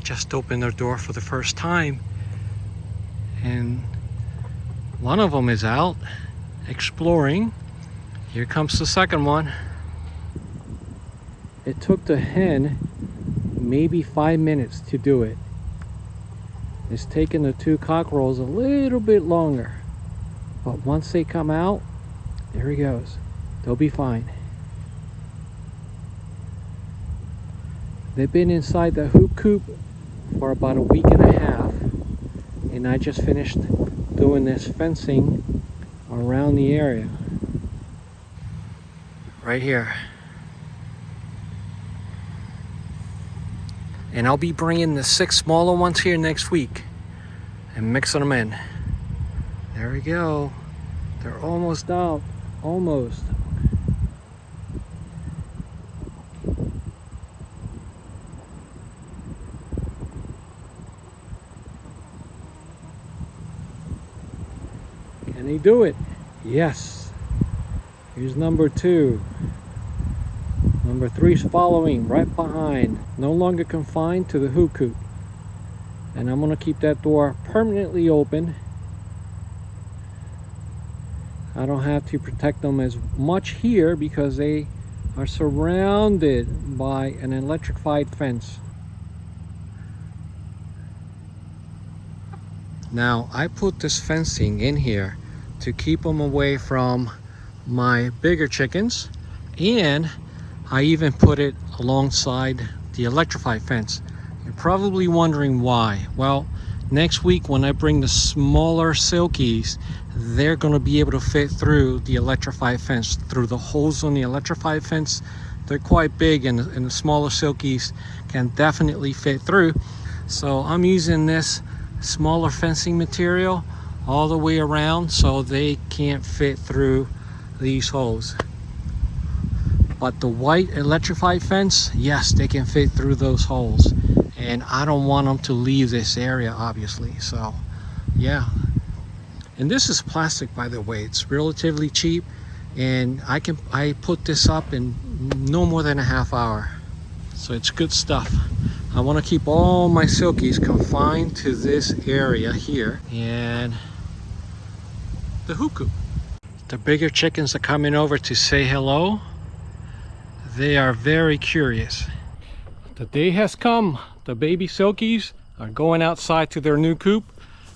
just opened their door for the first time, and one of them is out exploring. Here comes the second one. It took the hen maybe 5 minutes to do it. It's taken the two cockerels a little bit longer, but once they come out, there he goes. They'll be fine. They've been inside the hoop coop for about a week and a half, and I just finished doing this fencing around the area right here. And I'll be bringing the 6 smaller ones here next week and mixing them in. There we go. They're almost out. Almost. Can he do it? Yes. Here's number 2. Number 3's following right behind. No longer confined to the hoop coop. And I'm going to keep that door permanently open. I don't have to protect them as much here because they are surrounded by an electrified fence. Now, I put this fencing in here to keep them away from my bigger chickens, and I even put it alongside the electrified fence. You're probably wondering why. Well, next week when I bring the smaller silkies, they're going to be able to fit through the electrified fence, through the holes on the electrified fence. They're quite big, and the smaller silkies can definitely fit through. So I'm using this smaller fencing material all the way around so they can't fit through these holes. But the white electrified fence, yes, they can fit through those holes. And I don't want them to leave this area, obviously. So, yeah. And this is plastic, by the way. It's relatively cheap. And I put this up in no more than a half hour. So it's good stuff. I want to keep all my silkies confined to this area here. And the hoop coop. The bigger chickens are coming over to say hello. They are very curious. The day has come. The baby silkies are going outside to their new coop,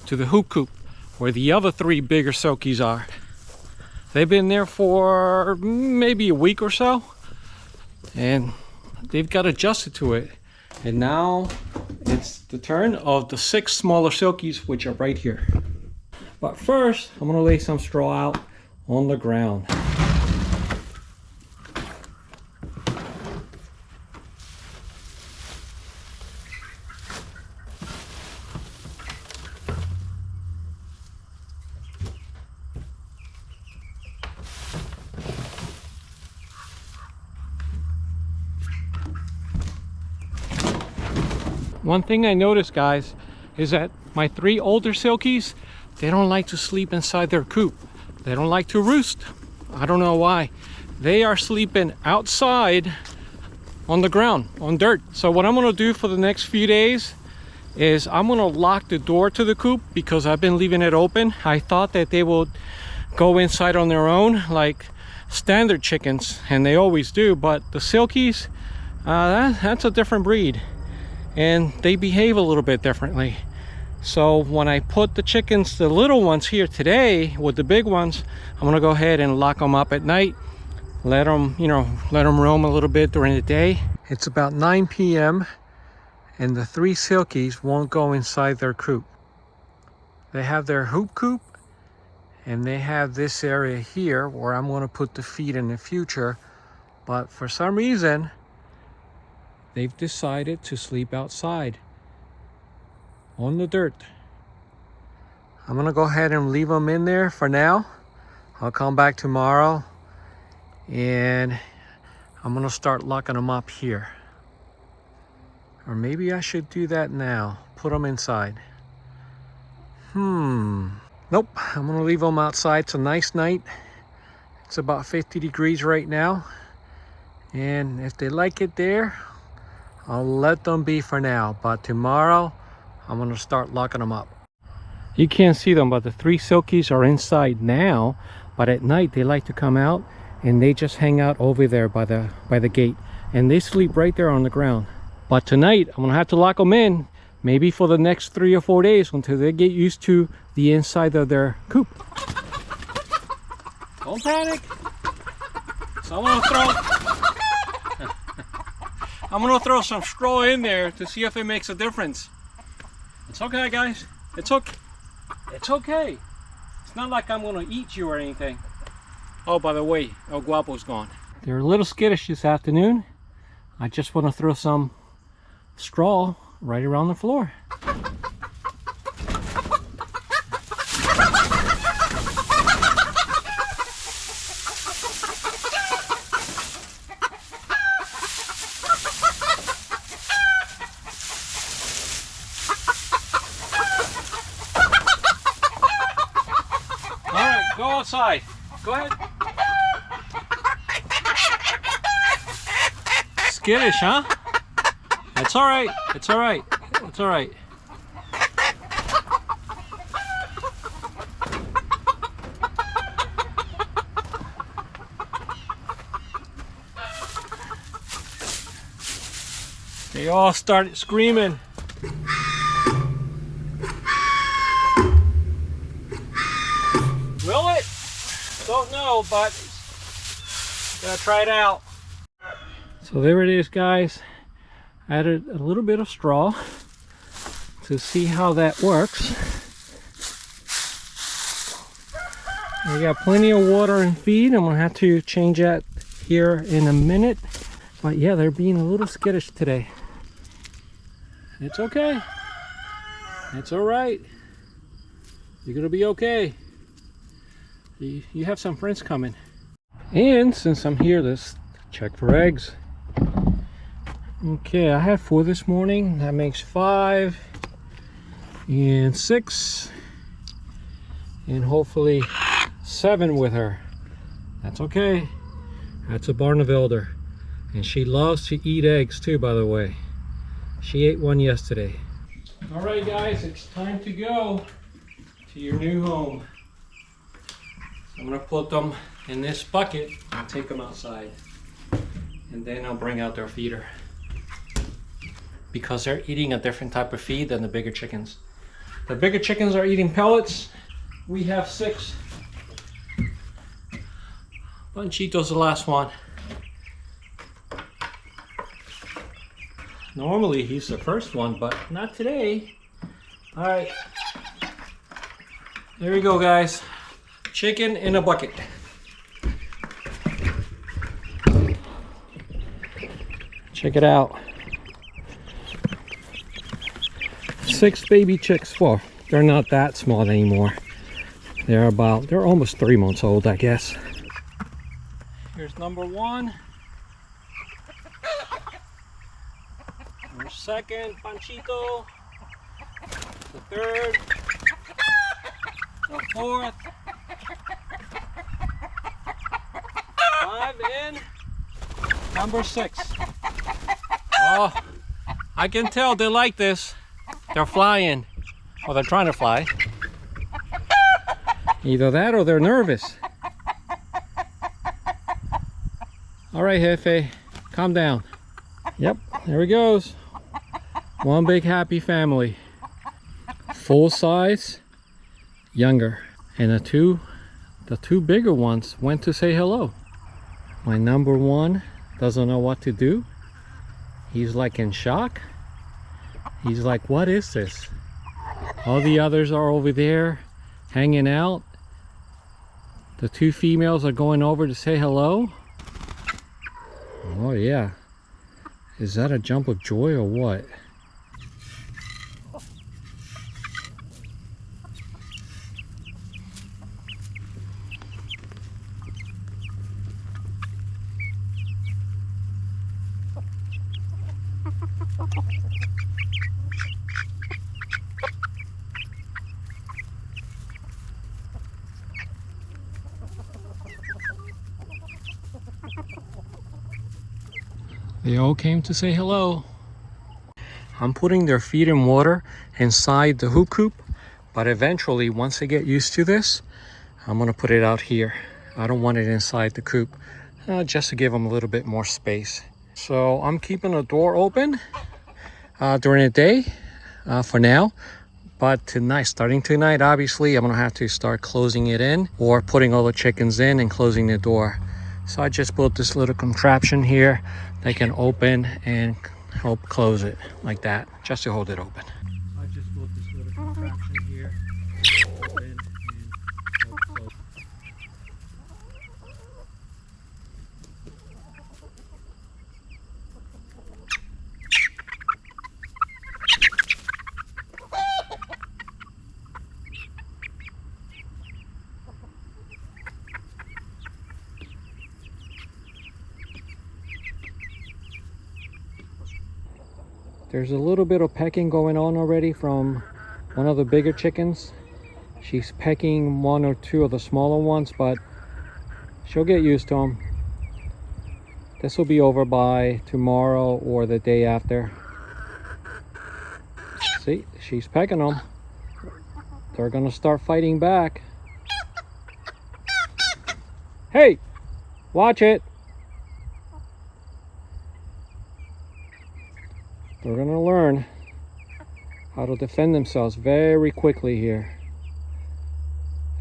to the hoop coop, where the other 3 bigger silkies are. They've been there for maybe a week or so, and they've got adjusted to it. And now it's the turn of the 6 smaller silkies, which are right here. But first, I'm gonna lay some straw out on the ground. One thing I noticed, guys, is that my 3 older silkies, they don't like to sleep inside their coop. They don't like to roost. I don't know why. They are sleeping outside on the ground, on dirt. So what I'm gonna do for the next few days is I'm gonna lock the door to the coop because I've been leaving it open. I thought that they would go inside on their own like standard chickens, and they always do, but the silkies, that's a different breed. And they behave a little bit differently. So when I put the chickens, the little ones here today with the big ones, I'm gonna go ahead and lock them up at night, let them roam a little bit during the day. It's about 9 p.m. and the 3 silkies won't go inside their coop. They have their hoop coop, and they have this area here where I'm going to put the feed in the future, but for some reason they've decided to sleep outside on the dirt. I'm gonna go ahead and leave them in there for now. I'll come back tomorrow and I'm gonna start locking them up here. Or maybe I should do that now, put them inside. Nope, I'm gonna leave them outside. It's a nice night. It's about 50 degrees right now, and if they like it there, I'll let them be for now, but tomorrow I'm gonna start locking them up. You can't see them, but the 3 silkies are inside now, but at night they like to come out and they just hang out over there by the gate, and they sleep right there on the ground. But tonight I'm gonna have to lock them in, maybe for the next 3 or 4 days until they get used to the inside of their coop. Don't panic. So I'm gonna throw some straw in there to see if it makes a difference. It's okay, guys. It's okay. It's okay. It's not like I'm gonna eat you or anything. Oh, by the way, El Guapo's gone. They're a little skittish this afternoon. I just want to throw some straw right around the floor. Go outside. Go ahead. Skittish, huh? It's all right. It's all right. It's all right. They all started screaming. Will it? Don't know, but gotta try it out. So there it is, guys. Added a little bit of straw to see how that works. We got plenty of water and feed. I'm gonna have to change that here in a minute. But yeah, they're being a little skittish today. It's okay. It's all right. You're gonna be okay. You have some friends coming. And since I'm here, let's check for eggs. Okay, I had 4 this morning. That makes 5 and 6 and hopefully 7 with her. That's okay. That's a Barnevelder, and she loves to eat eggs too, by the way. She ate one yesterday. All right, guys, it's time to go to your new home. I'm gonna put them in this bucket and take them outside, and then I'll bring out their feeder because they're eating a different type of feed than the bigger chickens. The bigger chickens are eating pellets. We have 6. Panchito's the last one. Normally he's the first one, but not today. All right, there we go, guys. Chicken in a bucket. Check it out. 6 baby chicks. Well, they're not that small anymore. They're almost 3 months old, I guess. Here's number 1. Here's 2nd, Panchito. The 3rd. The 4th. 5 and number 6. Oh, I can tell they like this. They're flying. Well, they're trying to fly. Either that or they're nervous. All right, Jefe, calm down. Yep, there he goes. One big happy family. Full size, younger. And the two bigger ones went to say hello. My number 1 doesn't know what to do. He's like in shock. He's like, what is this? All the others are over there hanging out. The 2 females are going over to say hello. Oh yeah. Is that a jump of joy or what? They all came to say hello. I'm putting their feed and water inside the hoop coop, but eventually once they get used to this, I'm gonna put it out here. I don't want it inside the coop, just to give them a little bit more space. So I'm keeping the door open during the day for now. But tonight, starting tonight, obviously, I'm gonna have to start closing it in or putting all the chickens in and closing the door. So I just built this little contraption here that can open and help close it like that, just to hold it open. I just built this little contraption here, open and help close. There's a little bit of pecking going on already from one of the bigger chickens. She's pecking one or two of the smaller ones, but she'll get used to them. This will be over by tomorrow or the day after. See, she's pecking them. They're gonna start fighting back. Hey, watch it. They're gonna learn how to defend themselves very quickly here.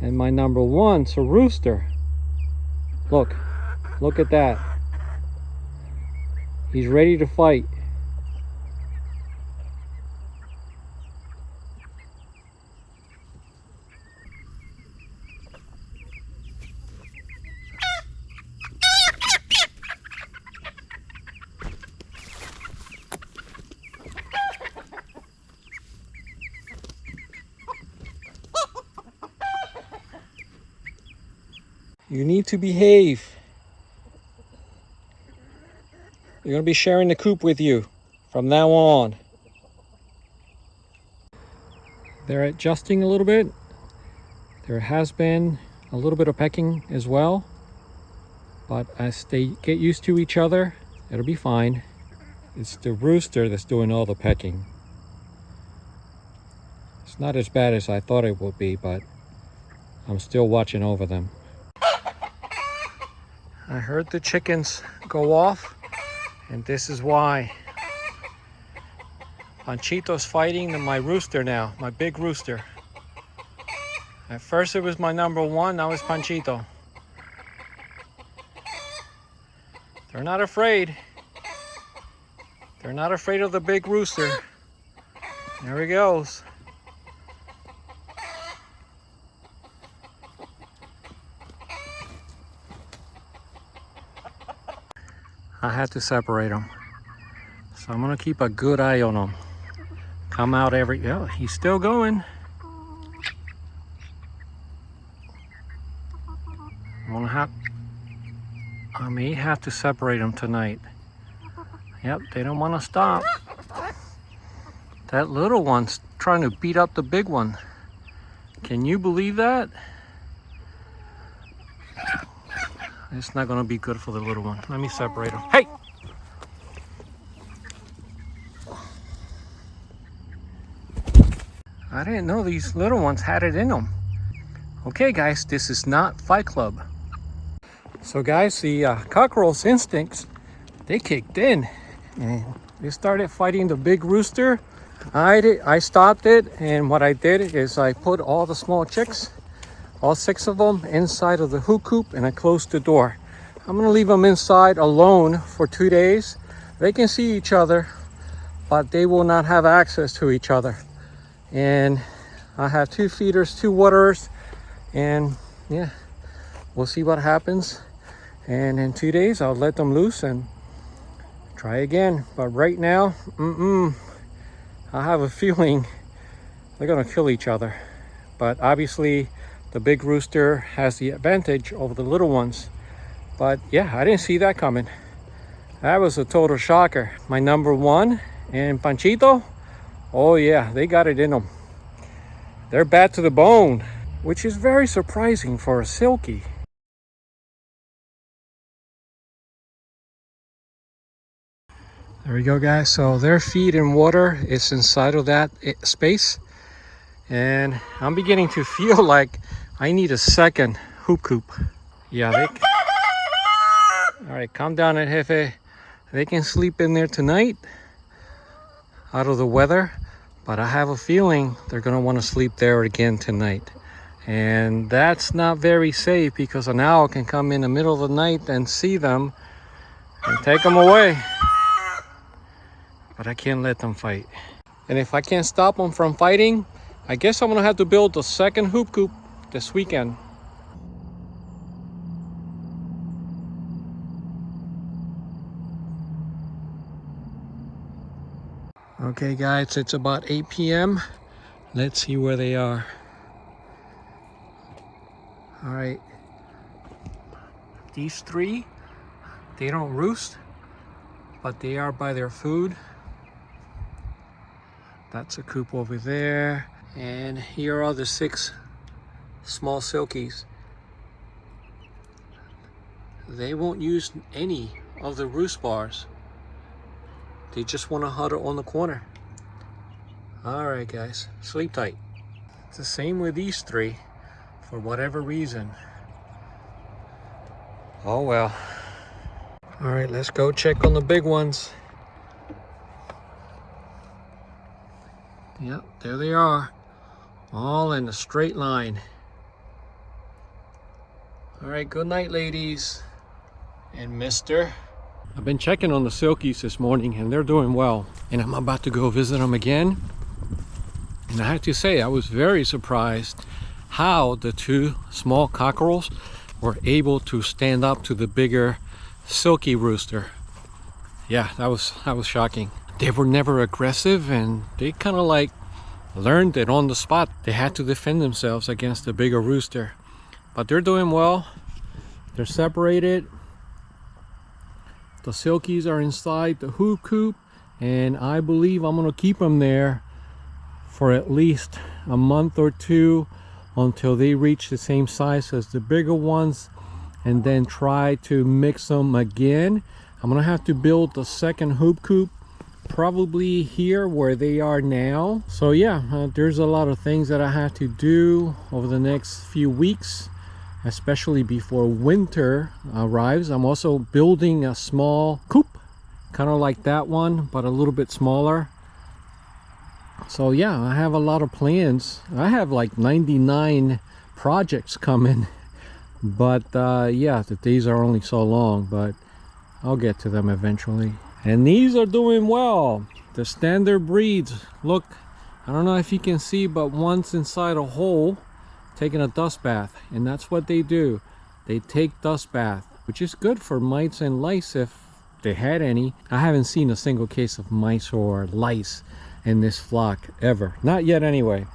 And my number one's a rooster. Look at that. He's ready to fight. You need to behave. You're going to be sharing the coop with you from now on. They're adjusting a little bit. There has been a little bit of pecking as well. But as they get used to each other, it'll be fine. It's the rooster that's doing all the pecking. It's not as bad as I thought it would be, but I'm still watching over them. I heard the chickens go off, and this is why. Panchito's fighting my rooster now, my big rooster. At first it was my number one, now it's Panchito. They're not afraid. They're not afraid of the big rooster. There he goes. I had to separate them. So I'm gonna keep a good eye on them. Come out yeah, he's still going. I may have to separate them tonight. Yep, they don't wanna stop. That little one's trying to beat up the big one. Can you believe that? It's not gonna be good for the little one. Let me separate them. Hey! I didn't know these little ones had it in them. Okay guys, this is not Fight Club. So guys, the cockerel's instincts, they kicked in. And they started fighting the big rooster. I stopped it, and what I did is I put all the small chicks, all 6 of them, inside of the hoop coop, and I closed the door. I'm gonna leave them inside alone for 2 days. They can see each other, but they will not have access to each other. And I have 2 feeders, 2 waterers, and yeah, we'll see what happens. And in 2 days, I'll let them loose and try again. But right now, I have a feeling they're gonna kill each other. But obviously, the big rooster has the advantage over the little ones. But yeah, I didn't see that coming. That was a total shocker. My number one and Panchito, oh yeah, they got it in them. They're bad to the bone, which is very surprising for a Silkie. There we go, guys. So their feed and water is inside of that space. And I'm beginning to feel like I need a second hoop coop. Yeah, all right, calm down, Jefe. They can sleep in there tonight out of the weather, but I have a feeling they're gonna want to sleep there again tonight. And that's not very safe because an owl can come in the middle of the night and see them and take them away. But I can't let them fight. And if I can't stop them from fighting, I guess I'm gonna have to build a second hoop coop this weekend. Okay guys, it's about 8 p.m. Let's see where they are. All right, these three, they don't roost, but they are by their food. That's a coop over there. And here are the 6 small silkies. They won't use any of the roost bars. They just want to huddle on the corner. All right, guys, sleep tight. It's the same with these 3, for whatever reason. Oh well. All right, let's go check on the big ones. Yep, there they are, all in a straight line. All right, good night, ladies and mister. I've been checking on the silkies this morning and they're doing well. And I'm about to go visit them again. And I have to say, I was very surprised how the 2 small cockerels were able to stand up to the bigger silky rooster. Yeah, that was shocking. They were never aggressive and they kind of like learned it on the spot. They had to defend themselves against the bigger rooster. But they're doing well. They're separated. The silkies are inside the hoop coop, and I believe I'm gonna keep them there for at least a month or 2 until they reach the same size as the bigger ones, and then try to mix them again. I'm gonna have to build the second hoop coop probably here where they are now. So yeah, there's a lot of things that I have to do over the next few weeks, especially before winter arrives. I'm also building a small coop, kind of like that one, but a little bit smaller. So yeah, I have a lot of plans. I have like 99 projects coming, but yeah, the days are only so long, but I'll get to them eventually. And these are doing well. The standard breeds. Look, I don't know if you can see, but one's inside a hole taking a dust bath, and that's what they do. They take dust bath, which is good for mites and lice if they had any. I haven't seen a single case of mice or lice in this flock ever. Not yet anyway.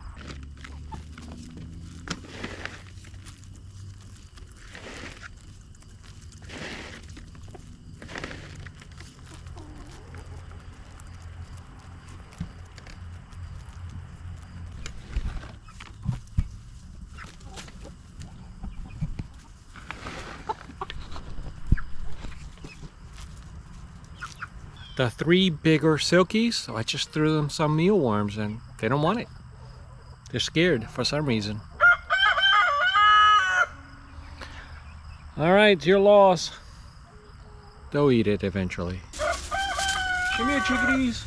The 3 bigger silkies, so I just threw them some mealworms and they don't want it. They're scared for some reason. All right, it's your loss. They'll eat it eventually. Come here, chickadees.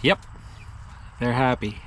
Yep, they're happy.